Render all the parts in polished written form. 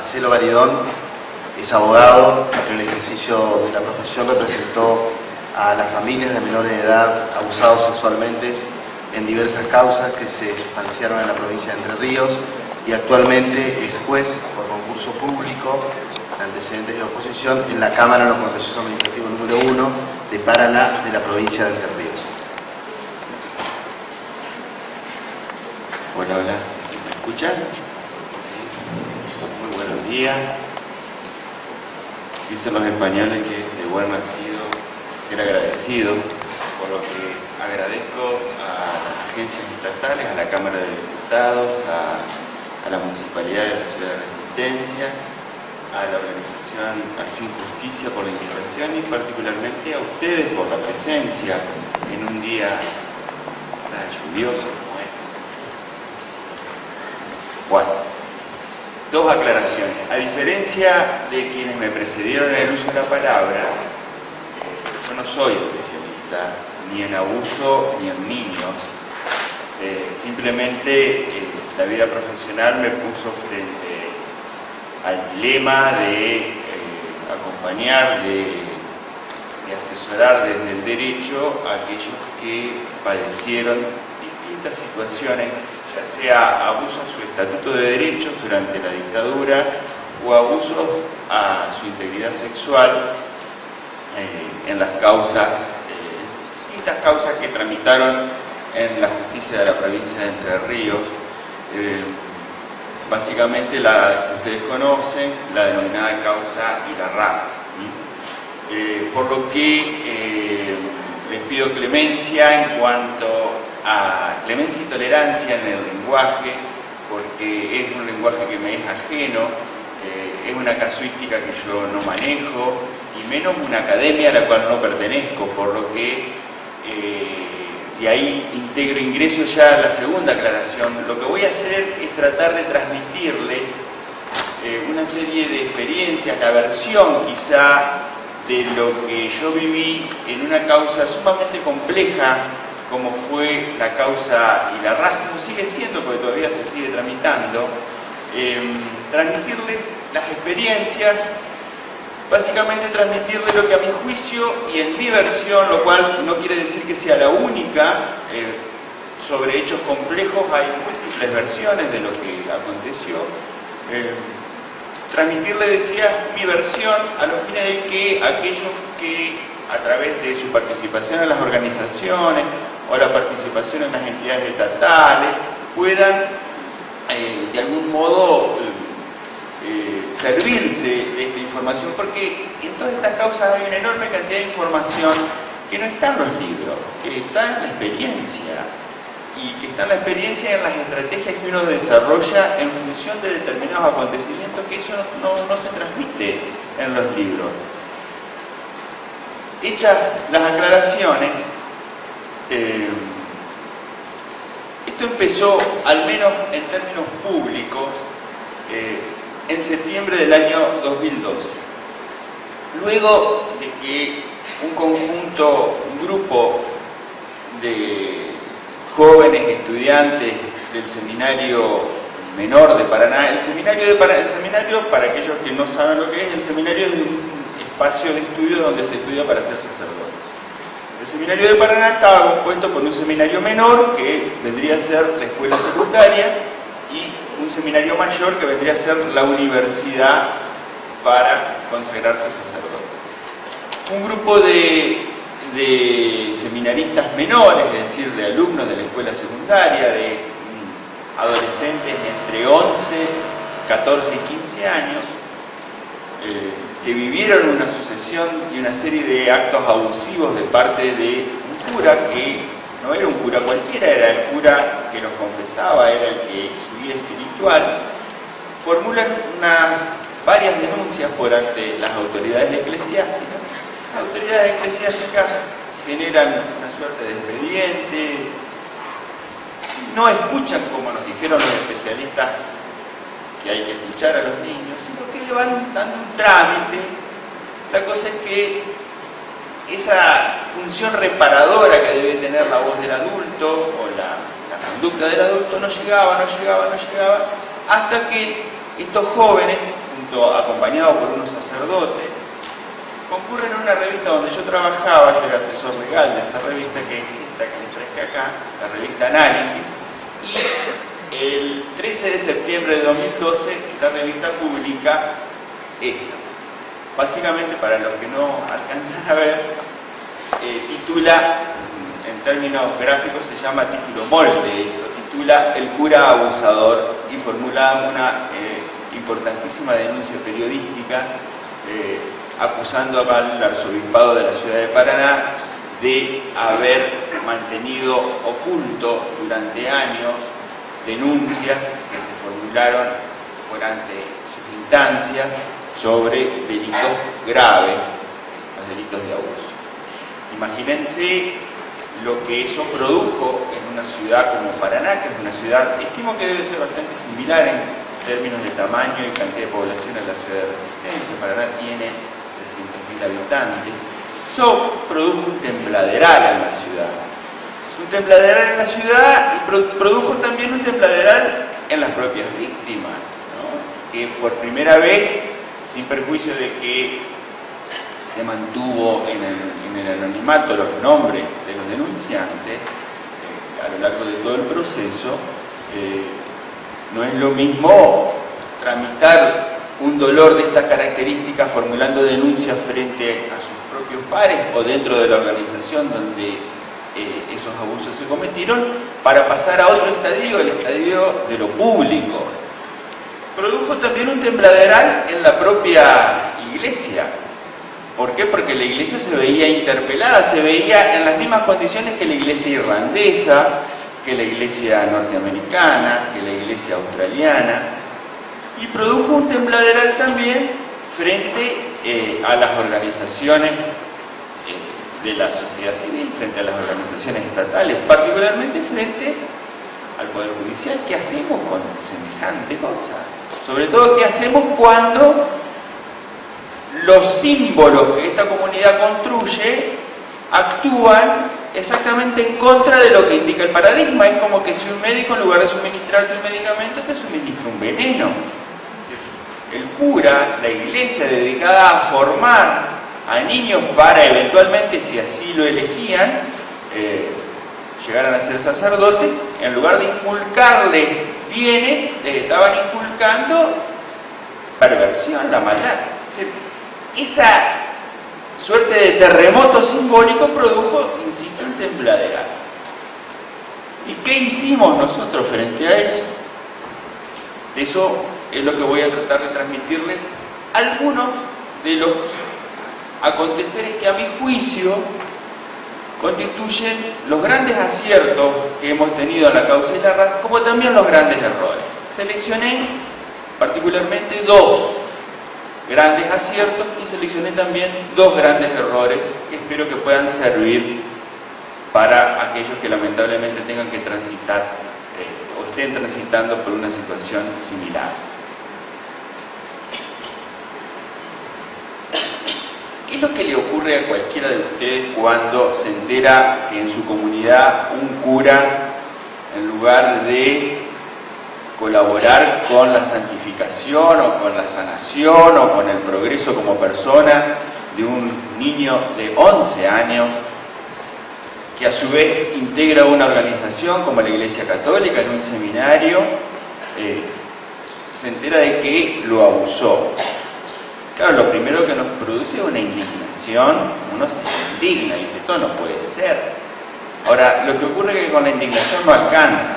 Marcelo Baridón es abogado. En el ejercicio de la profesión representó a las familias de menores de edad abusados sexualmente en diversas causas que se sustanciaron en la provincia de Entre Ríos, y actualmente es juez por concurso público, antecedentes de oposición, en la Cámara de los Contenciosos Administrativos número 1 de Paraná, de la provincia de Entre Ríos. Hola, hola, ¿me escuchan? Muy buenos días. Dicen los españoles que es de buen nacido ser agradecido, por lo que agradezco a las agencias estatales, a la Cámara de Diputados, a la Municipalidad de la Ciudad de Resistencia, a la organización Al Fin Justicia por la invitación y particularmente a ustedes por la presencia en un día tan lluvioso como este. Bueno, dos aclaraciones. A diferencia de quienes me precedieron en el uso de la palabra, yo no soy especialista ni en abuso ni en niños. Simplemente la vida profesional me puso frente al dilema de acompañar, de asesorar desde el derecho a aquellos que padecieron distintas situaciones, ya sea abusos a su estatuto de derechos durante la dictadura o abusos a su integridad sexual en las causas, distintas causas que tramitaron en la justicia de la provincia de Entre Ríos, básicamente la que ustedes conocen, la denominada causa Ilarraz. Por lo que les pido clemencia en cuanto a clemencia y tolerancia en el lenguaje, porque es un lenguaje que me es ajeno, es una casuística que yo no manejo, y menos una academia a la cual no pertenezco, por lo que de ahí ingreso ya a la segunda aclaración. Lo que voy a hacer es tratar de transmitirles una serie de experiencias, la versión quizá de lo que yo viví en una causa sumamente compleja como fue la causa Ilarraz, como sigue siendo porque todavía se sigue tramitando. Transmitirles las experiencias, básicamente transmitirles lo que a mi juicio y en mi versión, lo cual no quiere decir que sea la única, sobre hechos complejos hay múltiples versiones de lo que aconteció. Transmitirles, decía, mi versión a los fines de que aquellos que a través de su participación en las organizaciones o la participación en las entidades estatales puedan de algún modo servirse de esta información, porque en todas estas causas hay una enorme cantidad de información que no está en los libros, que está en la experiencia, y que está en la experiencia y en las estrategias que uno desarrolla en función de determinados acontecimientos, que eso no se transmite en los libros. Hechas las aclaraciones, esto empezó, al menos en términos públicos, en septiembre del año 2012. Luego de que un grupo de jóvenes estudiantes del seminario menor de Paraná, el seminario, para aquellos que no saben lo que es, el seminario es un espacio de estudio donde se estudia para ser sacerdote. El seminario de Paraná estaba compuesto por un seminario menor, que vendría a ser la escuela secundaria, y un seminario mayor, que vendría a ser la universidad para consagrarse sacerdote. Un grupo de seminaristas menores, es decir, de alumnos de la escuela secundaria, de adolescentes entre 11, 14 y 15 años, que vivieron una sucesión y una serie de actos abusivos de parte de un cura que no era un cura cualquiera, era el cura que los confesaba, era el que su guía espiritual. Formulan varias denuncias por ante las autoridades eclesiásticas. Las autoridades eclesiásticas generan una suerte de expediente, no escuchan, como nos dijeron los especialistas, que hay que escuchar a los niños, sino que le van dando un trámite. La cosa es que esa función reparadora que debe tener la voz del adulto o la conducta del adulto no llegaba, hasta que estos jóvenes, acompañado por unos sacerdotes, concurren a una revista donde yo trabajaba. Yo era asesor legal de esa revista que existe, que les traje acá, la revista Análisis, y el 13 de septiembre de 2012 la revista publica esto. Básicamente, para los que no alcanzan a ver, titula, en términos gráficos se llama título molde, esto titula El cura abusador, y formula una importantísima denuncia periodística acusando al arzobispado de la ciudad de Paraná de haber mantenido oculto durante años denuncias que se formularon durante sus instancias sobre delitos graves, los delitos de abuso. Imagínense lo que eso produjo en una ciudad como Paraná, que es una ciudad, estimo que debe ser bastante similar en términos de tamaño y cantidad de población a la ciudad de Resistencia. Paraná tiene 300.000 habitantes. Eso produjo un tembladeral en la ciudad. Un tembladeral en la ciudad y produjo también un tembladeral en las propias víctimas, ¿no? Que por primera vez, sin perjuicio de que se mantuvo en el anonimato los nombres de los denunciantes, a lo largo de todo el proceso, no es lo mismo tramitar un dolor de estas características formulando denuncias frente a sus propios pares o dentro de la organización donde esos abusos se cometieron, para pasar a otro estadio, el estadio de lo público. Produjo también un tembladeral en la propia iglesia. ¿Por qué? Porque la iglesia se veía interpelada, se veía en las mismas condiciones que la iglesia irlandesa, que la iglesia norteamericana, que la iglesia australiana, y produjo un tembladeral también frente a las organizaciones de la sociedad civil, frente a las organizaciones estatales, particularmente frente al Poder Judicial. ¿Qué hacemos con semejante cosa? Sobre todo, ¿qué hacemos cuando los símbolos que esta comunidad construye actúan exactamente en contra de lo que indica el paradigma? Es como que si un médico, en lugar de suministrarte un medicamento, te suministra un veneno. El cura, la iglesia dedicada a formar a niños para eventualmente, si así lo elegían, llegaran a ser sacerdotes, en lugar de inculcarles bienes, les estaban inculcando perversión, la maldad. Esa suerte de terremoto simbólico produjo, insisto, un tembladeral. ¿Y qué hicimos nosotros frente a eso? De eso es lo que voy a tratar de transmitirles algunos de los aconteceres que, a mi juicio, constituyen los grandes aciertos que hemos tenido en la causa de la RAS, como también los grandes errores. Seleccioné particularmente dos grandes aciertos y seleccioné también dos grandes errores que espero que puedan servir para aquellos que lamentablemente tengan que transitar o estén transitando por una situación similar. ¿Qué es lo que le ocurre a cualquiera de ustedes cuando se entera que en su comunidad un cura, en lugar de colaborar con la santificación o con la sanación o con el progreso como persona de un niño de 11 años, que a su vez integra una organización como la Iglesia Católica en un seminario, se entera de que lo abusó? Claro, lo primero que nos produce es una indignación. Uno se indigna y dice, esto no puede ser. Ahora, lo que ocurre es que con la indignación no alcanza,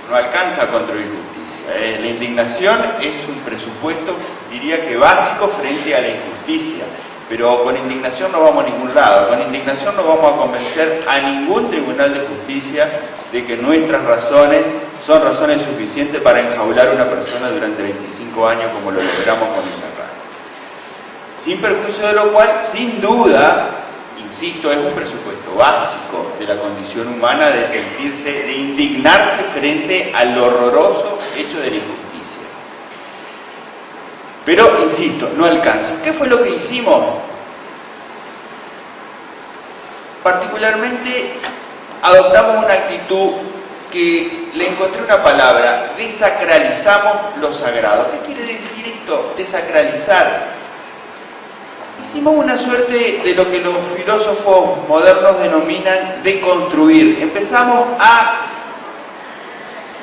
no alcanza a construir justicia. La indignación es un presupuesto, diría que básico, frente a la injusticia. Pero con indignación no vamos a ningún lado. Con indignación no vamos a convencer a ningún tribunal de justicia de que nuestras razones son razones suficientes para enjaular a una persona durante 25 años como lo logramos con la RAS. Sin perjuicio de lo cual, sin duda, insisto, es un presupuesto básico de la condición humana de sentirse, de indignarse frente al horroroso hecho de la injusticia. Pero, insisto, no alcanza. ¿Qué fue lo que hicimos? Particularmente, adoptamos una actitud que le encontré una palabra: desacralizamos lo sagrado. ¿Qué quiere decir esto? Desacralizar. Hicimos una suerte de lo que los filósofos modernos denominan deconstruir. Empezamos a,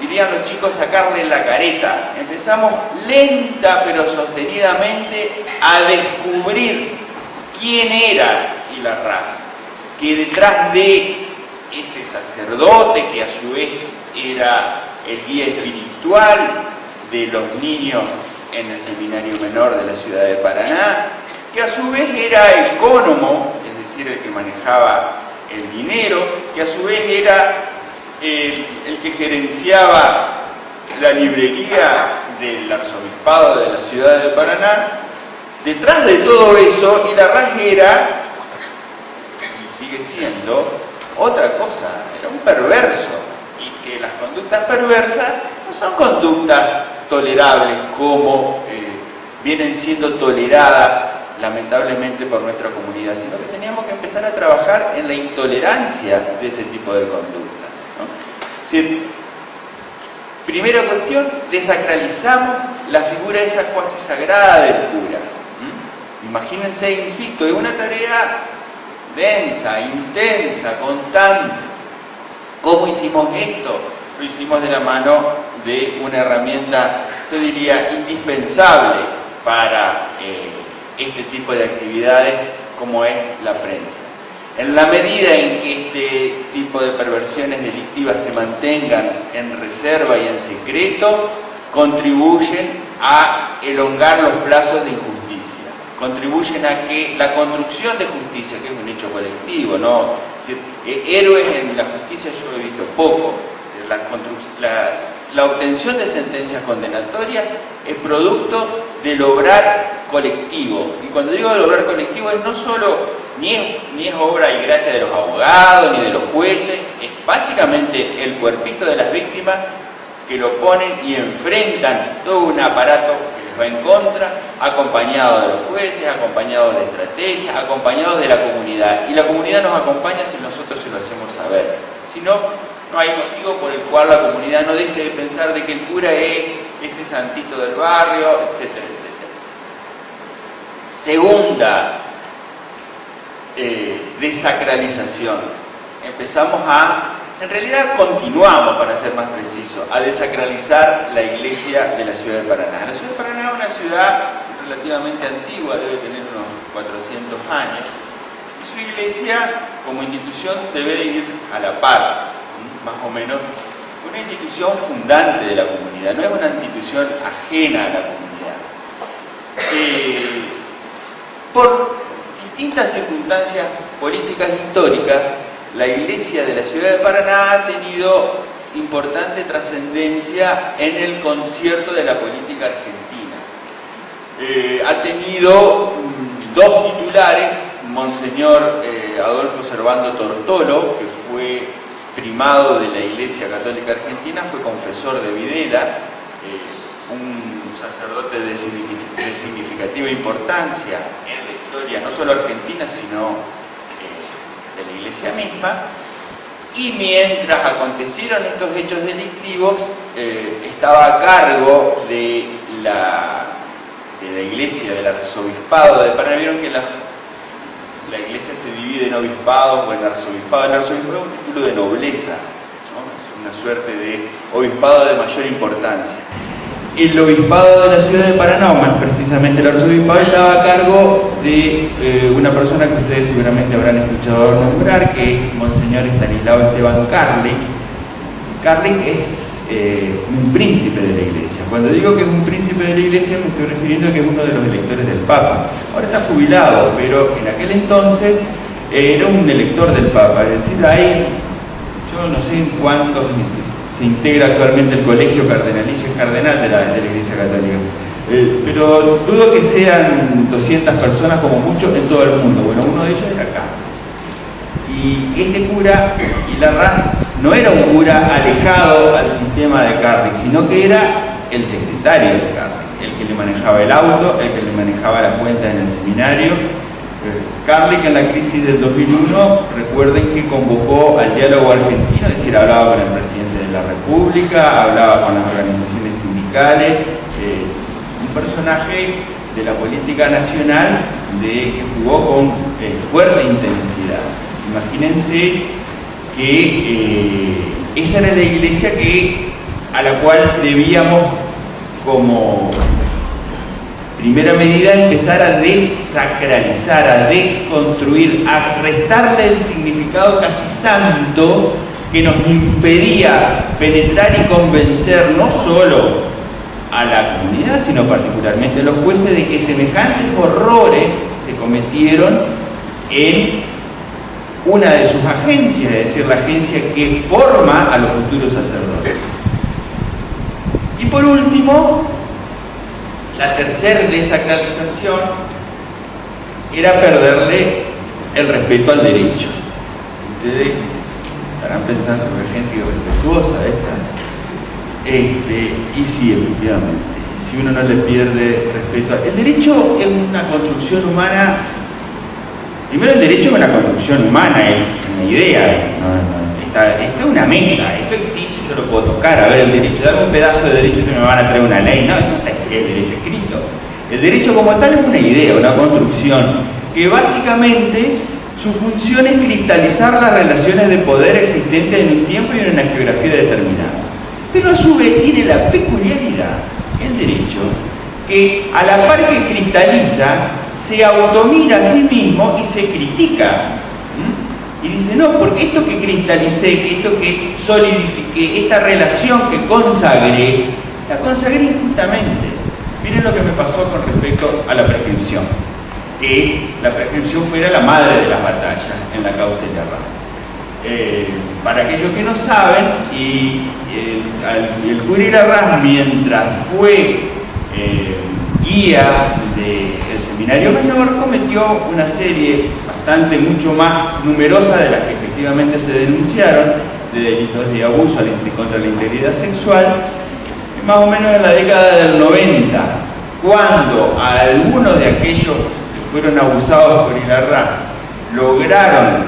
dirían los chicos, sacarle la careta. Empezamos lenta pero sostenidamente a descubrir quién era Hilarraz, que detrás de ese sacerdote, que a su vez era el guía espiritual de los niños en el seminario menor de la ciudad de Paraná, que a su vez era ecónomo, es decir, el que manejaba el dinero, que a su vez era el que gerenciaba la librería del arzobispado de la ciudad de Paraná. Detrás de todo eso, Hilarraz era, y sigue siendo, otra cosa, era un perverso, y que las conductas perversas no son conductas tolerables como vienen siendo toleradas lamentablemente por nuestra comunidad, sino que teníamos que empezar a trabajar en la intolerancia de ese tipo de conducta, ¿no? Es decir, primera cuestión, desacralizamos la figura esa cuasi sagrada del cura. Imagínense, insisto, es una tarea densa, intensa, constante. ¿Cómo hicimos esto? Lo hicimos de la mano de una herramienta, yo diría, indispensable para este tipo de actividades, como es la prensa. En la medida en que este tipo de perversiones delictivas se mantengan en reserva y en secreto, contribuyen a elongar los plazos de injusticia, contribuyen a que la construcción de justicia, que es un hecho colectivo, ¿no? Es decir, héroes en la justicia yo he visto poco. Es decir, la obtención de sentencias condenatorias es producto del obrar colectivo. Y cuando digo del obrar colectivo, es no solo, ni es obra y gracia de los abogados, ni de los jueces, es básicamente el cuerpito de las víctimas que lo ponen y enfrentan todo un aparato que les va en contra, acompañado de los jueces, acompañados de estrategias, acompañados de la comunidad. Y la comunidad nos acompaña si nosotros se lo hacemos saber. Si no, no hay motivo por el cual la comunidad no deje de pensar de que el cura es ese santito del barrio, etcétera, etcétera, etcétera. Segunda desacralización. En realidad continuamos, para ser más preciso, a desacralizar la iglesia de la ciudad de Paraná. La ciudad de Paraná es una ciudad relativamente antigua, debe tener unos 400 años, y su iglesia como institución debe ir a la par, más o menos, una institución fundante de la comunidad, no es una institución ajena a la comunidad. Por distintas circunstancias políticas e históricas, la iglesia de la ciudad de Paraná ha tenido importante trascendencia en el concierto de la política argentina. Ha tenido dos titulares: Monseñor Adolfo Servando Tortolo, que fue primado de la Iglesia Católica Argentina, fue confesor de Videla, un sacerdote de significativa importancia en la historia, no solo argentina, sino de la Iglesia misma. Y mientras acontecieron estos hechos delictivos, estaba a cargo de la Iglesia, del arzobispado de Paraná. Vieron que la iglesia se divide en obispados o en arzobispado. El arzobispado es un título de nobleza, ¿no? Es una suerte de obispado de mayor importancia. El obispado de la ciudad de Paraná, o más precisamente el arzobispado, estaba a cargo de una persona que ustedes seguramente habrán escuchado nombrar, que es Monseñor Estanislao Esteban Carlic. Carlic es un príncipe de la iglesia. Cuando digo que es un príncipe de la iglesia, me estoy refiriendo a que es uno de los electores del Papa. Ahora está jubilado, pero en aquel entonces era un elector del Papa. Es decir, ahí, yo no sé en cuántos se integra actualmente el colegio cardenalicio, es cardenal de la Iglesia Católica. Pero dudo que sean 200 personas como mucho en todo el mundo. Bueno, uno de ellos era acá. Y este cura, Hilarraz, no era un cura alejado al sistema de Carlic, sino que era el secretario de Carlic, el que le manejaba el auto, el que le manejaba la cuenta en el seminario, Kárlik en la crisis del 2001, recuerden que convocó al diálogo argentino, es decir, hablaba con el presidente de la República, hablaba con las organizaciones sindicales, es un personaje de la política nacional que jugó con fuerte intensidad. Imagínense que esa era la iglesia a la cual debíamos, como primera medida, empezar a desacralizar, a deconstruir, a restarle el significado casi santo que nos impedía penetrar y convencer no solo a la comunidad, sino particularmente a los jueces, de que semejantes horrores se cometieron en una de sus agencias, es decir, la agencia que forma a los futuros sacerdotes. Y por último, la tercera desacralización era perderle el respeto al derecho. Ustedes estarán pensando que hay gente irrespetuosa y sí, efectivamente, si uno no le pierde respeto. El derecho es una construcción humana. Primero, el derecho es una construcción humana, es una idea. Esto es una mesa, esto existe, yo lo puedo tocar. A ver, el derecho, dame un pedazo de derecho que me van a traer una ley. No, eso está escrito, el derecho escrito. El derecho como tal es una idea, una construcción, que básicamente su función es cristalizar las relaciones de poder existentes en un tiempo y en una geografía determinada. Pero a su vez tiene la peculiaridad, el derecho, que a la par que cristaliza, se automira a sí mismo y se critica. Y dice, no, porque esto que cristalicé, que esto que solidifiqué, esta relación que consagré, la consagré injustamente. Miren lo que me pasó con respecto a la prescripción. Que la prescripción fuera la madre de las batallas en la causa de Larraz. Para aquellos que no saben, el cura Larraz, mientras fue guía del seminario menor, cometió una serie mucho más numerosa de las que efectivamente se denunciaron, de delitos de abuso contra la integridad sexual, más o menos en la década del 90, cuando algunos de aquellos que fueron abusados por Larraz lograron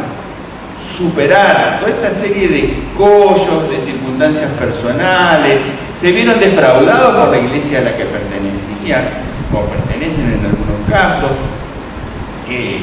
superar toda esta serie de escollos, de circunstancias personales, se vieron defraudados por la iglesia a la que pertenecían, o pertenecen en algunos casos, que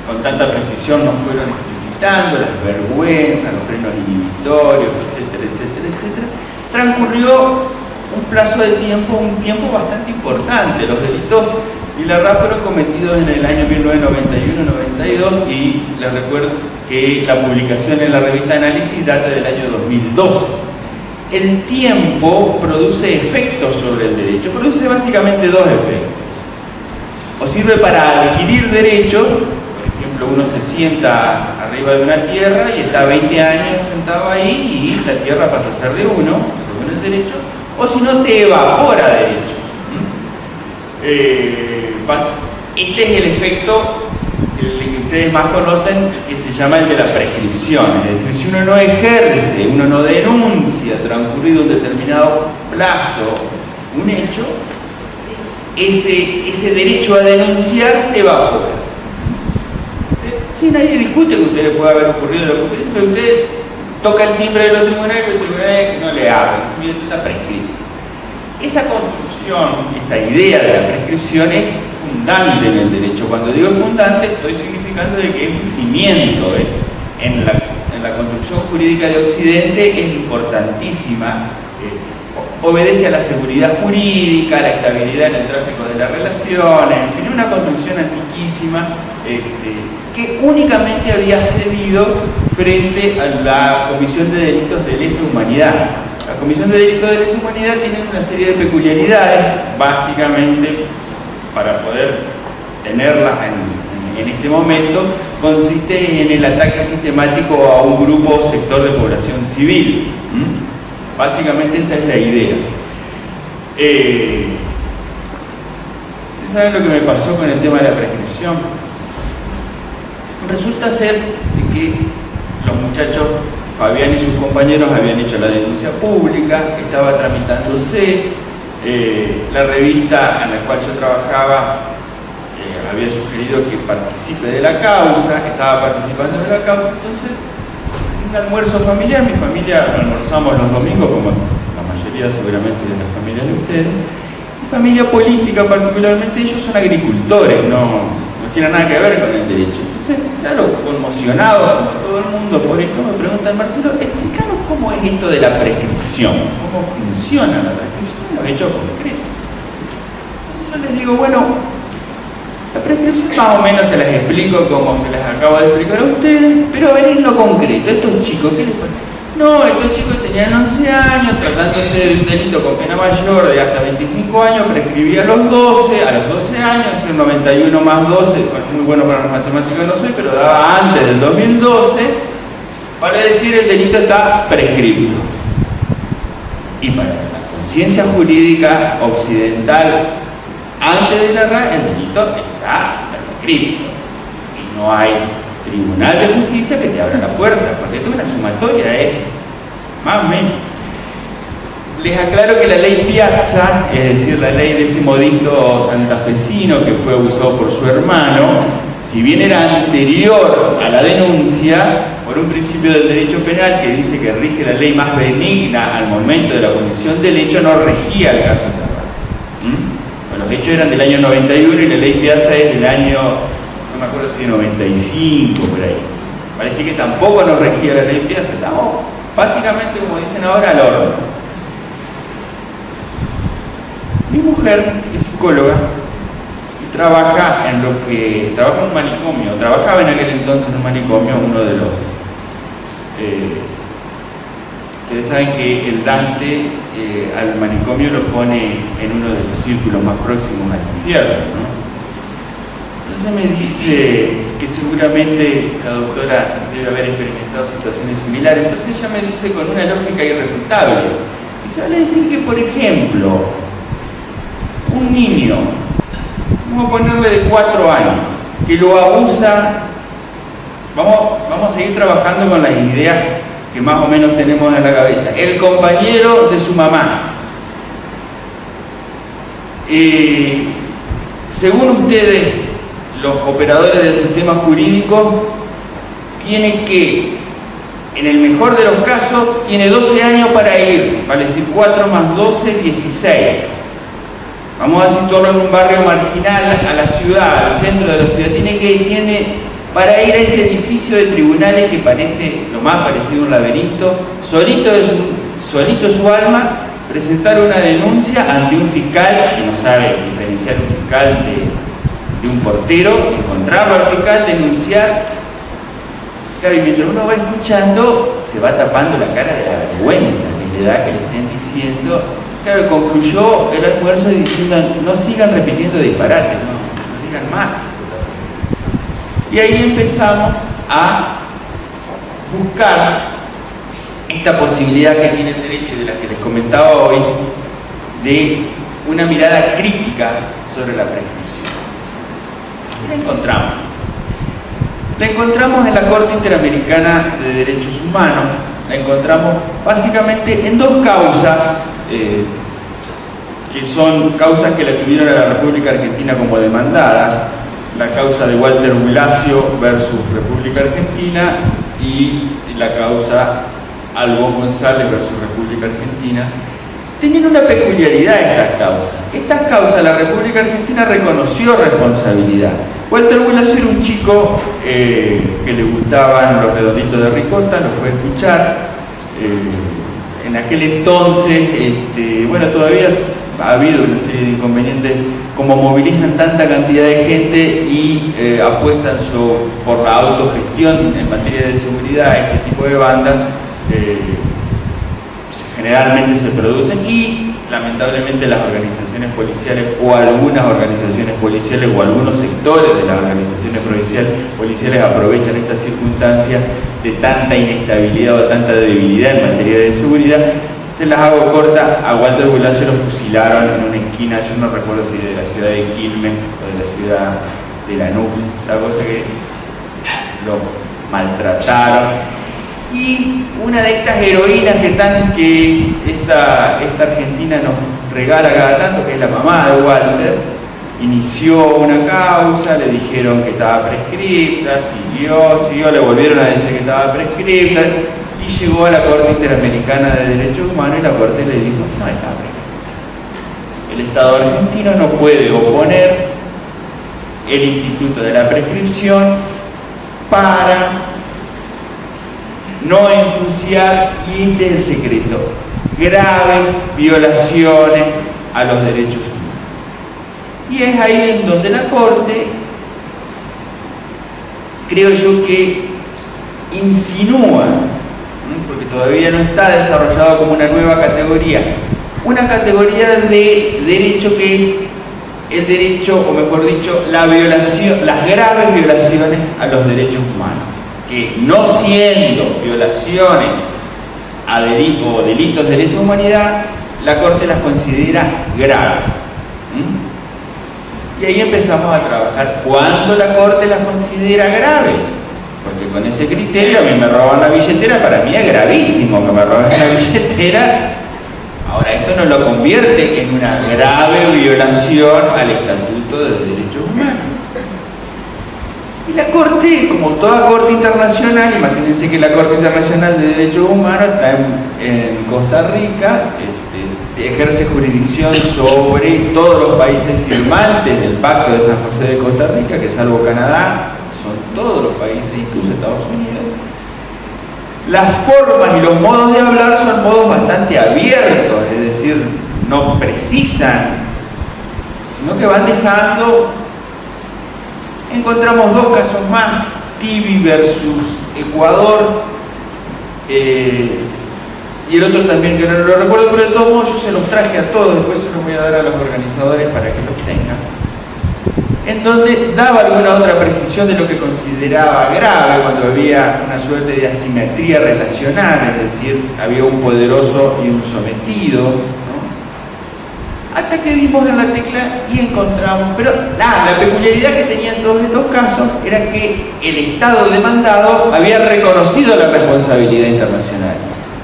con tanta precisión nos fueron explicitando, las vergüenzas, los frenos inhibitorios, etcétera, etcétera, etcétera. Transcurrió un tiempo bastante importante. Los delitos de Larraz fueron cometidos en el año 1991-92 y les recuerdo que la publicación en la revista Análisis data del año 2012. El tiempo produce efectos sobre el derecho, produce básicamente dos efectos. O sirve para adquirir derechos. Por ejemplo, uno se sienta arriba de una tierra y está 20 años sentado ahí y la tierra pasa a ser de uno, según el derecho, o si no, te evapora derechos. Este es el efecto que ustedes más conocen, que se llama el de la prescripción. Es decir, si uno no ejerce, uno no denuncia transcurrido un determinado plazo un hecho, ese derecho a denunciar se evapora. Sí, nadie discute que a usted le pueda haber ocurrido lo que usted dice, pero usted toca el timbre de los tribunales y los tribunales no le abren. Mire, esto está prescrito. Esa construcción, esta idea de la prescripción es fundante en el derecho. Cuando digo fundante, estoy significando de que es un cimiento. En la construcción jurídica de Occidente es importantísima. Obedece a la seguridad jurídica, a la estabilidad en el tráfico de las relaciones, en fin, una construcción antiquísima que únicamente había cedido frente a la Comisión de Delitos de Lesa Humanidad. La Comisión de Delitos de Lesa Humanidad tiene una serie de peculiaridades, básicamente, para poder tenerlas en este momento, consiste en el ataque sistemático a un grupo o sector de población civil. Básicamente esa es la idea. ¿Ustedes saben lo que me pasó con el tema de la prescripción? Resulta ser que los muchachos, Fabián y sus compañeros, habían hecho la denuncia pública, estaba tramitándose, la revista en la cual yo trabajaba había sugerido que participe de la causa, estaba participando de la causa. Entonces, en un almuerzo familiar, mi familia almorzamos los domingos, como la mayoría seguramente de las familias de ustedes. Mi familia política particularmente, ellos son agricultores, no tienen nada que ver con el derecho. Entonces, claro, conmocionado como todo el mundo por esto, me preguntan: Marcelo, explícanos cómo es esto de la prescripción, cómo funciona la prescripción en los hechos concretos. Entonces yo les digo, bueno, la prescripción más o menos se las explico como se las acabo de explicar a ustedes, pero a ver en lo concreto, estos chicos, ¿qué les parece? No, estos chicos tenían 11 años, tratándose de un delito con pena mayor de hasta 25 años, prescribía a los 12 años, es el 91 más 12, bueno, muy bueno para las matemáticas no soy, pero daba antes del 2012, vale decir, el delito está prescripto. Y para la conciencia jurídica occidental, antes de la RAE, el delito está prescripto. Y no hay tribunal de justicia que te abra la puerta, porque esto es una sumatoria, más o menos. Les aclaro que la ley Piazza, es decir, la ley de ese modisto santafesino que fue abusado por su hermano, si bien era anterior a la denuncia, por un principio del derecho penal que dice que rige la ley más benigna al momento de la comisión del hecho, no regía el caso de Los hechos eran del año 91 y la ley Piazza es del año, no me acuerdo si de 95, por ahí. Parece que tampoco nos regía la ley Piazza, estamos básicamente, como dicen ahora, al horno. Mi mujer es psicóloga y trabaja en un manicomio, trabajaba en aquel entonces en un manicomio, uno de los... ustedes saben que el Dante al manicomio lo pone en uno de los círculos más próximos al infierno, ¿no? Entonces me dice que seguramente la doctora debe haber experimentado situaciones similares. Entonces ella me dice con una lógica irrefutable. Dice, vale decir que, por ejemplo, un niño, vamos a ponerle de 4 años, que lo abusa, vamos a seguir trabajando con las ideas que más o menos tenemos en la cabeza. El compañero de su mamá. Según ustedes, los operadores del sistema jurídico, tiene que, en el mejor de los casos, tiene 12 años para ir, vale decir 4 más 12, 16. Vamos a situarlo en un barrio marginal, a la ciudad, al centro de la ciudad. Tiene para ir a ese edificio de tribunales que parece lo más parecido a un laberinto, solito su alma, presentar una denuncia ante un fiscal que no sabe diferenciar un fiscal de un portero, encontrarlo al fiscal, denunciar. Claro, y mientras uno va escuchando, se va tapando la cara de la vergüenza que le da que le estén diciendo. Claro, concluyó el almuerzo diciendo, no sigan repitiendo disparates, no digan más. Y ahí empezamos a buscar esta posibilidad que tiene el derecho y de la que les comentaba hoy, de una mirada crítica sobre la prescripción. ¿Y la encontramos? La encontramos en la Corte Interamericana de Derechos Humanos. La encontramos básicamente en 2 causas, que son causas que la tuvieron a la República Argentina como demandada: la causa de Walter Bulacio versus República Argentina y la causa Albón González versus República Argentina. Tenían una peculiaridad estas causas. Estas causas la República Argentina reconoció responsabilidad. Walter Bulacio era un chico que le gustaban los redonditos de ricota, lo fue a escuchar. En aquel entonces, bueno, todavía ha habido una serie de inconvenientes, como movilizan tanta cantidad de gente y apuestan por la autogestión en materia de seguridad. Este tipo de bandas generalmente se producen y lamentablemente las organizaciones policiales o algunas organizaciones policiales o algunos sectores de las organizaciones policiales aprovechan estas circunstancias de tanta inestabilidad o tanta debilidad en materia de seguridad. Se las hago corta, a Walter Bulacio lo fusilaron en una esquina, yo no recuerdo si de la ciudad de Quilmes o de la ciudad de Lanús, la cosa que lo maltrataron. Y una de estas heroínas que esta argentina nos regala cada tanto, que es la mamá de Walter, inició una causa, le dijeron que estaba prescripta, siguió, le volvieron a decir que estaba prescripta y llegó a la Corte Interamericana de Derechos Humanos y la Corte le dijo no está prescripta. El Estado argentino no puede oponer el instituto de la prescripción para no enjuiciar, y este es el secreto, graves violaciones a los derechos humanos. Y es ahí en donde la Corte, creo yo que insinúa, porque todavía no está desarrollado como una nueva categoría, una categoría de derecho que es el derecho, o mejor dicho, la violación, las graves violaciones a los derechos humanos, que no siendo violaciones a o delitos de lesa humanidad, la Corte las considera graves. Y ahí empezamos a trabajar cuando la Corte las considera graves, porque con ese criterio a mí me roban la billetera, para mí es gravísimo que me roben la billetera. Ahora, esto no lo convierte en una grave violación al Estatuto de Derechos Humanos. Y la Corte, como toda Corte internacional, imagínense que la Corte Internacional de Derechos Humanos está en Costa Rica, ejerce jurisdicción sobre todos los países firmantes del Pacto de San José de Costa Rica, que salvo Canadá, son todos los países, incluso Estados Unidos. Las formas y los modos de hablar son modos bastante abiertos, es decir, no precisan, sino que van dejando. Encontramos dos casos más, Tibi versus Ecuador, y el otro también que no lo recuerdo, pero de todos modos yo se los traje a todos, después se los voy a dar a los organizadores para que los tengan, en donde daba alguna otra precisión de lo que consideraba grave cuando había una suerte de asimetría relacional, es decir, había un poderoso y un sometido, ¿no? Hasta que dimos en la tecla y encontramos, pero la peculiaridad que tenían todos estos casos era que el Estado demandado había reconocido la responsabilidad internacional,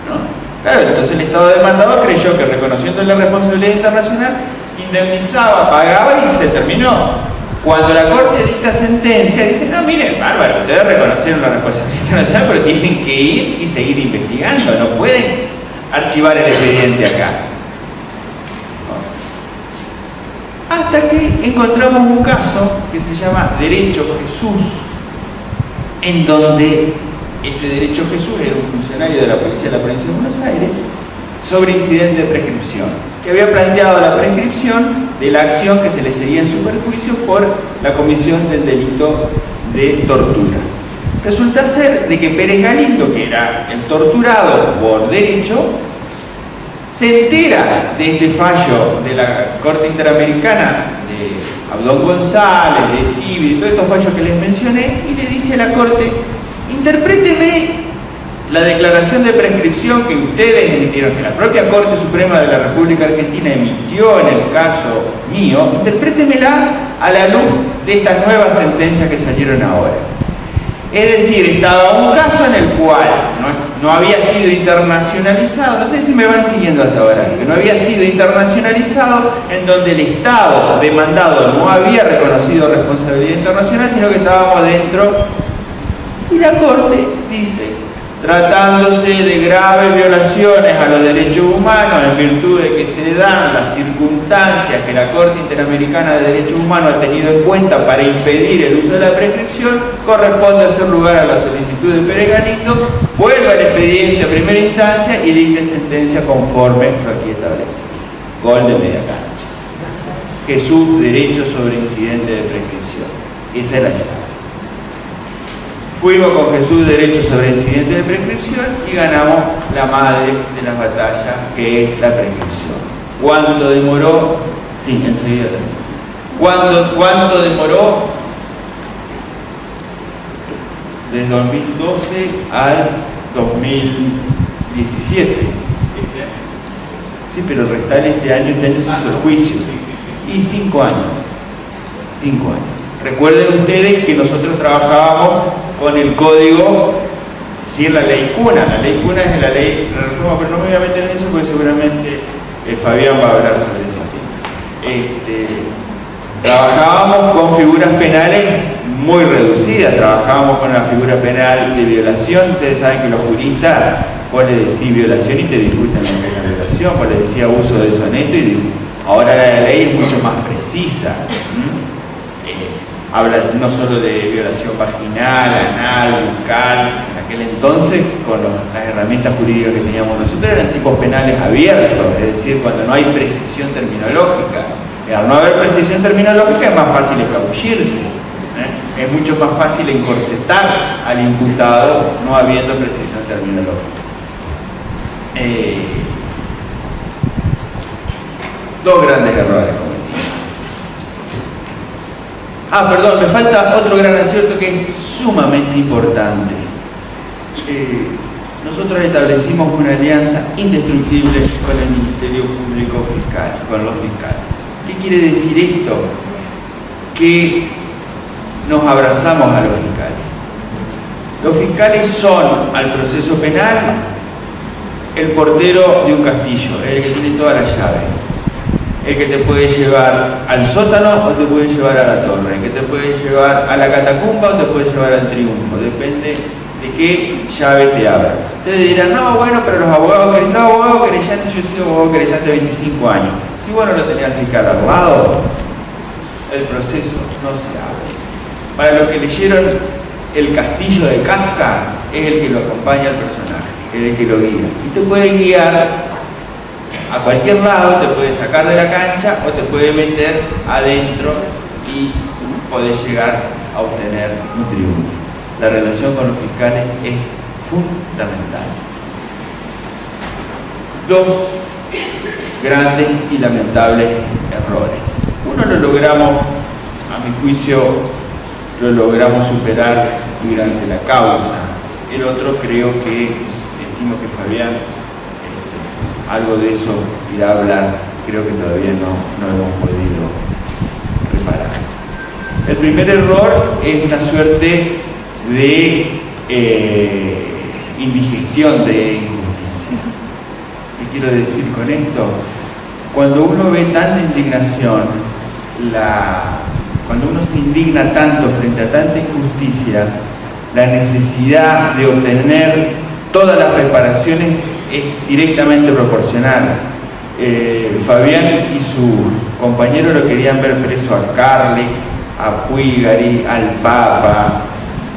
¿no? Claro, entonces el Estado demandado creyó que reconociendo la responsabilidad internacional indemnizaba, pagaba y se terminó. Cuando la Corte dicta sentencia, dice, no, miren, bárbaro, ustedes reconocieron la responsabilidad internacional, pero tienen que ir y seguir investigando, no pueden archivar el expediente acá. ¿No? Hasta que encontramos un caso que se llama Derecho Jesús, en donde este Derecho Jesús era un funcionario de la policía de la provincia de Buenos Aires, sobre incidente de prescripción, que había planteado la prescripción de la acción que se le seguía en su perjuicio por la comisión del delito de torturas. Resulta ser de que Pérez Galindo, que era el torturado por derecho, se entera de este fallo de la Corte Interamericana de Abdón González, de Tibi, de todos estos fallos que les mencioné, y le dice a la Corte, interpréteme la declaración de prescripción que ustedes emitieron, que la propia Corte Suprema de la República Argentina emitió en el caso mío, interprétemela a la luz de estas nuevas sentencias que salieron ahora. Es decir, estaba un caso en el cual no había sido internacionalizado, no sé si me van siguiendo hasta ahora, que no había sido internacionalizado, en donde el Estado demandado no había reconocido responsabilidad internacional, sino que estábamos dentro, y la Corte dice, tratándose de graves violaciones a los derechos humanos en virtud de que se dan las circunstancias que la Corte Interamericana de Derechos Humanos ha tenido en cuenta para impedir el uso de la prescripción, corresponde hacer lugar a la solicitud de Pérez Galindo, vuelva al expediente a primera instancia y dicte sentencia conforme lo aquí establecido. Gol de media cancha. Jesús, derecho sobre incidente de prescripción. Esa es la llave. Fuimos con Jesús, derecho sobre incidente de prescripción, y ganamos la madre de las batallas, que es la prescripción. ¿Cuánto demoró? Sí, enseguida. ¿Cuánto demoró? Desde 2012 al 2017. Sí, pero restar este año se hizo el juicio. Y 5 años. 5 años. Recuerden ustedes que nosotros trabajábamos con el código, sí, la ley cuna. La ley cuna es la ley de reforma, pero no me voy a meter en eso porque seguramente Fabián va a hablar sobre ese tema. Trabajábamos con figuras penales muy reducidas, trabajábamos con la figura penal de violación. Ustedes saben que los juristas, vos le decís violación y te discuten lo que es la violación, vos le decís abuso deshonesto y ahora la ley es mucho más precisa. Habla no solo de violación vaginal, anal, bucal. En aquel entonces, con las herramientas jurídicas que teníamos nosotros, eran tipos penales abiertos, es decir, cuando no hay precisión terminológica. Y al no haber precisión terminológica es más fácil escabullirse, es mucho más fácil encorsetar al imputado no habiendo precisión terminológica. Dos grandes errores cometidos. Perdón, me falta otro gran acierto que es sumamente importante. Nosotros establecimos una alianza indestructible con el Ministerio Público Fiscal, con los fiscales. ¿Qué quiere decir esto? Que nos abrazamos a los fiscales. Los fiscales son, al proceso penal, el portero de un castillo, el que tiene todas las llaves. El que te puede llevar al sótano o te puede llevar a la torre, el que te puede llevar a la catacumba o te puede llevar al triunfo, depende de qué llave te abra. Ustedes dirán, no, bueno, pero los abogados querellantes, yo he sido abogado querellante 25 años. Si vos no lo tenías al fiscal al lado, el proceso no se abre. Para los que leyeron El Castillo de Kafka, es el que lo acompaña al personaje, es el que lo guía. Y te puede guiar a cualquier lado, te puede sacar de la cancha o te puede meter adentro y podés llegar a obtener un triunfo. La relación con los fiscales es fundamental. Dos grandes y lamentables errores. Uno lo logramos, a mi juicio, lo logramos superar durante la causa. El otro creo que, estimo que Fabián algo de eso irá a hablar, creo que todavía no hemos podido reparar. El primer error es una suerte de indigestión de injusticia. ¿Qué quiero decir con esto? Cuando uno ve tanta indignación, cuando uno se indigna tanto frente a tanta injusticia, la necesidad de obtener todas las reparaciones es directamente proporcional. Fabián y sus compañeros lo querían ver preso a Carli, a Puigari, al Papa,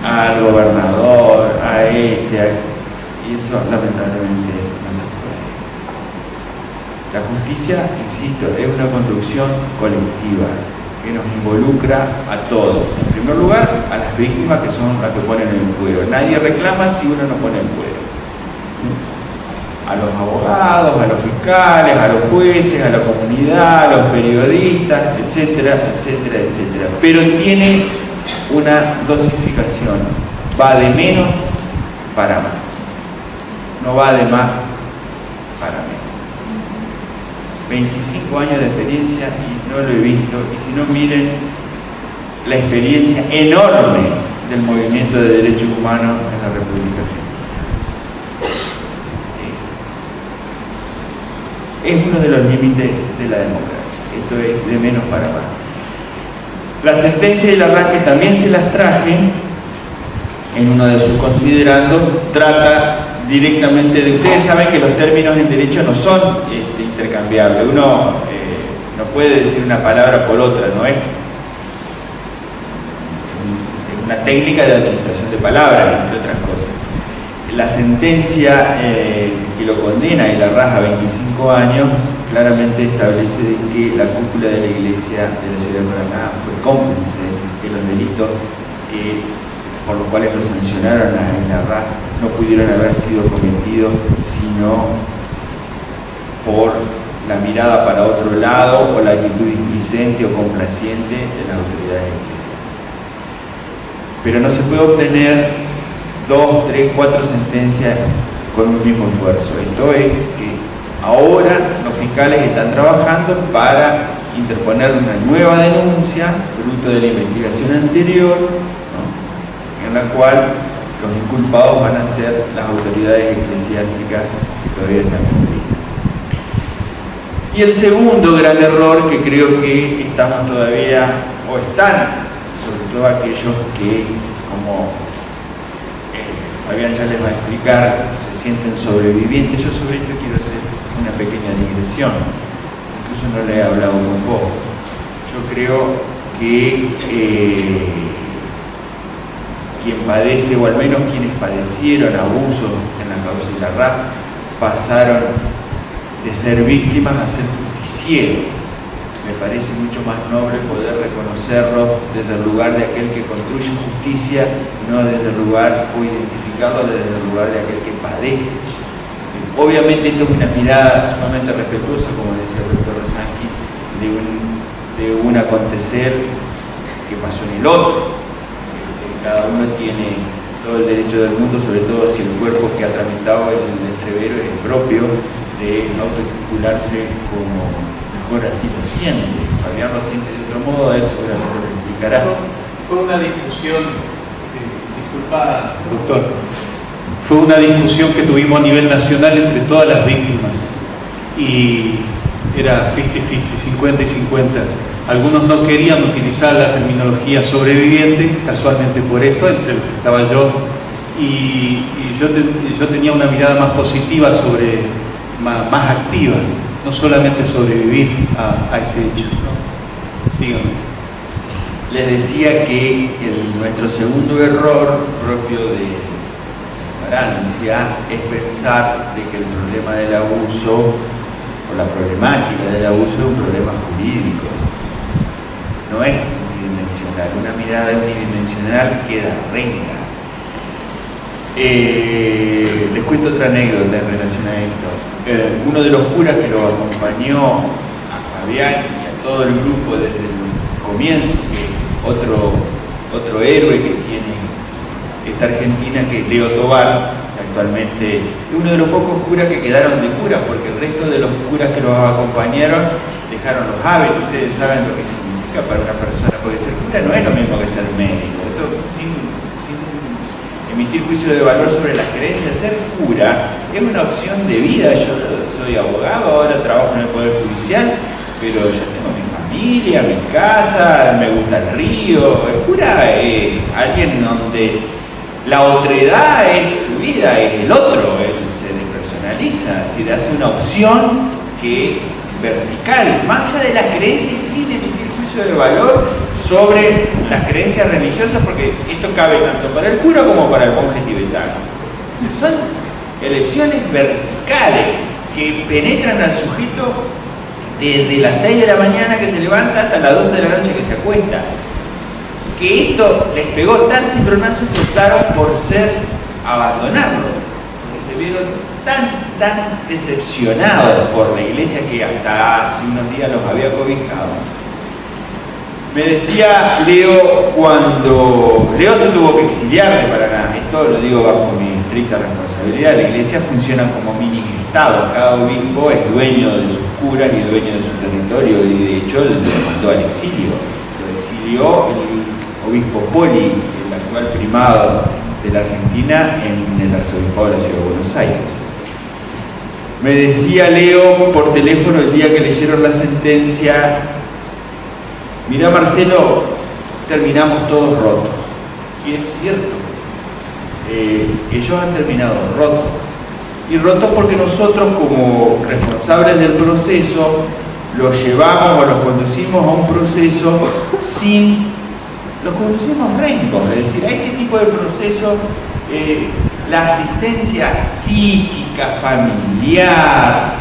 al gobernador, y eso lamentablemente no se puede. La justicia, insisto, es una construcción colectiva que nos involucra a todos. En primer lugar, a las víctimas, que son las que ponen el cuero. Nadie reclama si uno no pone el cuero. A los abogados, a los fiscales, a los jueces, a la comunidad, a los periodistas, etcétera, etcétera, etcétera. Pero tiene una dosificación. Va de menos para más. No va de más para menos. 25 años de experiencia y no lo he visto. Y si no, miren la experiencia enorme del movimiento de derechos humanos en la República Argentina. Es uno de los límites de la democracia. Esto es de menos para más. La sentencia y el arranque también se las traje en uno de sus considerandos. Trata directamente de... Ustedes saben que los términos en derecho no son intercambiables. Uno no puede decir una palabra por otra, ¿no es? Es una técnica de administración de palabras, entre otras cosas. La sentencia que lo condena y la raja a 25 años claramente establece de que la cúpula de la Iglesia de la Ciudad de Paraná fue cómplice de los delitos por los cuales lo sancionaron en la RAS no pudieron haber sido cometidos sino por la mirada para otro lado o la actitud displicente o complaciente de las autoridades eclesiásticas. Pero no se puede obtener 2, 3, 4 sentencias con un mismo esfuerzo. Esto es que ahora los fiscales están trabajando para interponer una nueva denuncia, fruto de la investigación anterior, ¿no?, en la cual los inculpados van a ser las autoridades eclesiásticas que todavía están cumplidas. Y el segundo gran error, que creo que estamos todavía, o están, sobre todo aquellos que, como Fabián ya les va a explicar, se sienten sobrevivientes. Yo sobre esto quiero hacer una pequeña digresión, incluso no le he hablado con vos. Yo creo que quien padece, o al menos quienes padecieron abusos en la causa de la RAF, pasaron de ser víctimas a ser justicieros. Me parece mucho más noble poder reconocerlo desde el lugar de aquel que construye justicia, no desde el lugar, o identificarlo desde el lugar de aquel que padece. Obviamente esto es una mirada sumamente respetuosa, como decía el doctor Rosanqui, de un acontecer que pasó en el otro. Cada uno tiene todo el derecho del mundo, sobre todo si el cuerpo que ha tramitado el entrevero es propio, de autotitularse como mejor así lo siente. Fabián lo siente de otro modo, a él seguramente lo explicará. Fue una discusión, disculpa doctor, fue una discusión que tuvimos a nivel nacional entre todas las víctimas y era 50-50, 50 y 50. Algunos no querían utilizar la terminología sobreviviente, casualmente por esto, entre los que estaba yo, y yo tenía una mirada más positiva, más activa, no solamente sobrevivir a este hecho, ¿no? Síganme. Les decía que nuestro segundo error, propio de ignorancia, es pensar de que el problema del abuso, o la problemática del abuso, es un problema jurídico. No es unidimensional. Una mirada unidimensional queda renga. Les cuento otra anécdota en relación a esto. Uno de los curas que lo acompañó a Fabián y a todo el grupo desde el comienzo, que es otro héroe que tiene esta Argentina, que es Leo Tobar, actualmente es uno de los pocos curas que quedaron de curas, porque el resto de los curas que los acompañaron dejaron los hábitos. Ustedes saben lo que significa para una persona, porque ser cura no es lo mismo que ser médico. Esto, sin emitir juicio de valor sobre las creencias, ser cura es una opción de vida. Yo soy abogado, ahora trabajo en el Poder Judicial, pero yo tengo mi familia, mi casa, me gusta el río. El cura es alguien donde la otredad es su vida, es el otro, él se despersonaliza, es decir, hace una opción que vertical, más allá de las creencias y sin emitir juicio de valor sobre las creencias religiosas, porque esto cabe tanto para el cura como para el monje tibetano. Son elecciones verticales que penetran al sujeto desde las 6 de la mañana que se levanta hasta las 12 de la noche que se acuesta. Que esto les pegó tal cimbronazo que optaron por abandonarlo, porque se vieron tan decepcionados por la iglesia que hasta hace unos días los había cobijado. Me decía Leo, cuando Leo se tuvo que exiliar de Paraná, esto lo digo bajo mi estricta responsabilidad, la iglesia funciona como mini estado, cada obispo es dueño de sus curas y dueño de su territorio, y de hecho lo mandó al exilio. Lo exilió el obispo Poli, el actual primado de la Argentina, en el arzobispado de la ciudad de Buenos Aires. Me decía Leo por teléfono el día que leyeron la sentencia: mirá, Marcelo, terminamos todos rotos. Y es cierto, ellos han terminado rotos. Y rotos porque nosotros, como responsables del proceso, los llevamos o los conducimos a un proceso los conducimos rencos. Es decir, a este tipo de proceso, la asistencia psíquica, familiar,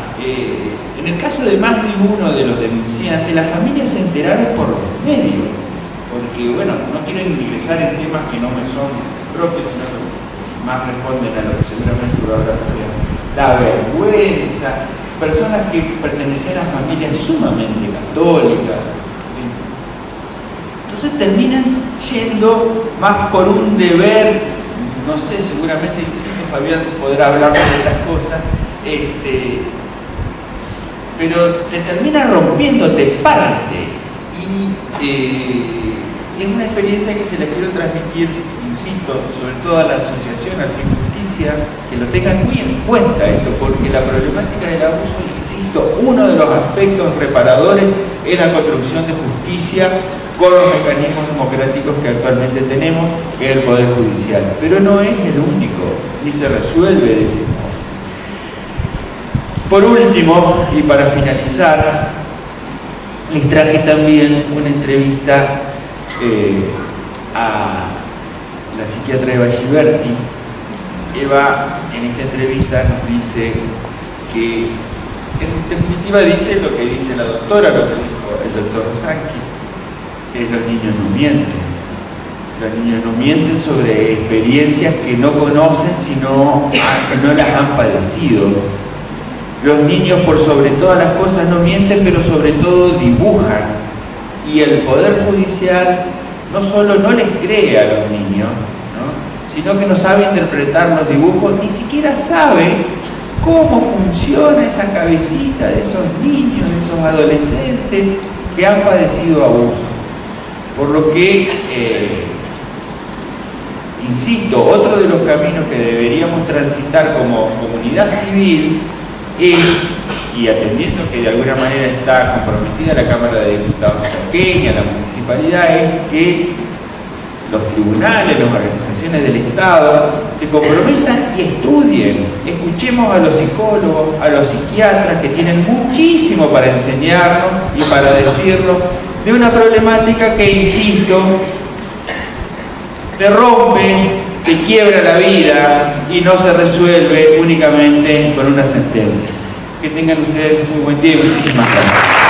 en el caso de más de uno de los denunciantes, las familias se enteraron por los medios, porque, bueno, no quiero ingresar en temas que no me son propios, sino que más responden a lo que seguramente lo habrá estudiado. La vergüenza, personas que pertenecían a familias sumamente católicas, ¿sí? Entonces terminan yendo más por un deber, no sé, seguramente Fabián podrá hablar de estas cosas, pero te termina rompiendo, te parte, y es una experiencia que se la quiero transmitir, insisto, sobre todo a la asociación Al Fin Justicia, que lo tengan muy en cuenta esto, porque la problemática del abuso, insisto, insisto, uno de los aspectos reparadores es la construcción de justicia con los mecanismos democráticos que actualmente tenemos, que es el Poder Judicial. Pero no es el único, ni se resuelve de ese modo. Por último, y para finalizar, les traje también una entrevista a la psiquiatra Eva Giberti. Eva en esta entrevista nos dice que, en definitiva, dice lo que dice la doctora, lo que dijo el doctor Rosanqui: los niños no mienten. Los niños no mienten sobre experiencias que no conocen si no las han padecido. Los niños, por sobre todas las cosas, no mienten, pero sobre todo dibujan. Y el Poder Judicial no solo no les cree a los niños, ¿no?, sino que no sabe interpretar los dibujos, ni siquiera sabe cómo funciona esa cabecita de esos niños, de esos adolescentes que han padecido abuso. Por lo que, insisto, otro de los caminos que deberíamos transitar como comunidad civil es, y atendiendo que de alguna manera está comprometida la Cámara de Diputados chaqueña, la municipalidad, es que los tribunales, las organizaciones del Estado se comprometan y estudien. Escuchemos a los psicólogos, a los psiquiatras, que tienen muchísimo para enseñarnos y para decirnos de una problemática que, insisto, te rompe, te quiebra la vida y no se resuelve únicamente con una sentencia. Que tengan ustedes muy buen día y muchísimas gracias.